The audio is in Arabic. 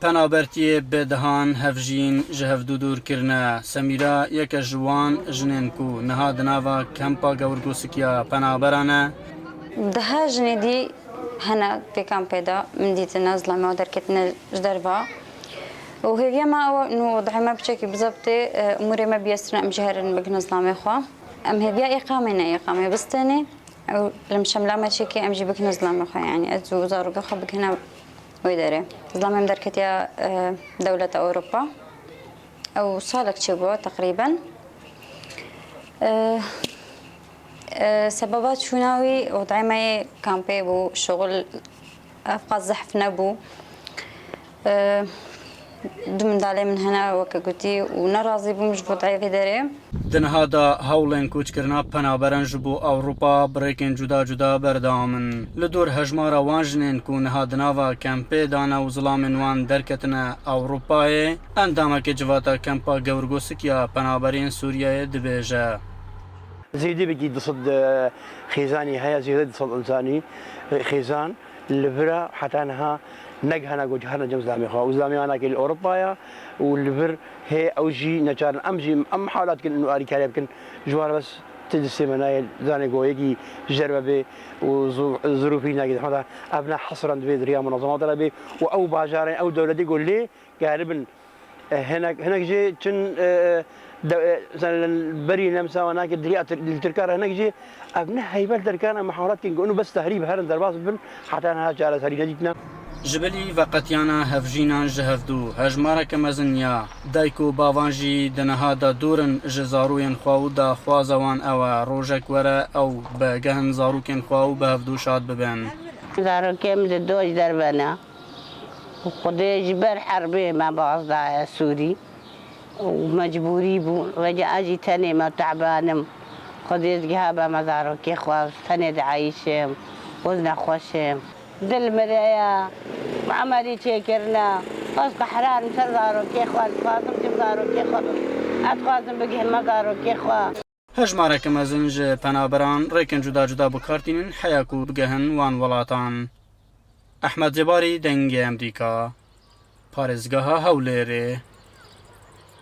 پنابرتی بدهان هفجین جهفدو دور کرنا سمیرا یک جوان جنین کو نهاد ناوا کمپا گورگوسکیا پنابرانه ده جندي هنا في كامبيدا من ديت نازلة ما دركتنا جدربا وهي ما إنه وضعي ما بشكل بالضبط أموري ما بيسرنا مجهر بك ما إخوة أم هي بيا إقامة بس تاني أو لما شملا ما شكي أمجي بك ما إخوة يعني أزو زارو قخو بك هنا ويدري زلمة من دركتيا دولة أوروبا أو صالك تشبو تقريبا سببات شوناوي وضعي معي كامبي بو شغل أفقا زحف نبو دم دالي من هنا وكاكوتي ونرازي بمش وضعي في داري دنهادا هاولن کوچ کرنا پنابرن جبو اوروپا بریکن جدا جدا بردامن لدور هجمارا وانجنین کو نهادناوا کمپی دانا و ظلامن وان درکتنا اوروپای اندامه که جواتا کمپا گورگوسکیا پنابرین سوریه دبیجه زيدي بيجي ضد خيزاني هي زيدي ضد إنساني خيزان البرا حتى أنها نجحنا جوجهنا جمزامي خا وزامي أنا كل أوروبا والبر هي أوجي نجار أم حالات كن إنه أري كلام كن جوار بس تدرس مناي زاني جويجي جربة وظروفينا كده هذا أبنا حصرا في ريا منظمات ربي أو باجارين أو دولة دي يقول لي قاربا هناك جي كن مثلا بري نمسا وناك دريات التركار هناك جي ابنه هيبل تركانا محاولات كنقولوا بس تهريب هرن درباس بن حتى انا جالس هري نجيتنا جبلی وقتیانا هفجینان جهفدو هجمارا کمزنیا دایکو باوانجی دنهادا دورن جزاروین خواو دا خوازوان او روژک وره او بگهن زاروکن خواو بهفدو شاد ببن زاروکیم دوج دربنا وخدي جبر حربي مع بعض سوري ومجبوري بو رجع اجي تاني ما تعبانم خدي جهابا مزارو كي خواص تاني عايشم وزنا خوشم دل مريا عملي تشكرنا خاص قحران مزارو كي خواص خاصم مزارو كي خواص اتخاصم بجه مزارو كي خواص هجمارا کمزنج پنابران ریکن جدا جدا بکارتینن حیاکو بگهن وان ولاتان احمد زباری دنگ امریکا پارزگاه هولره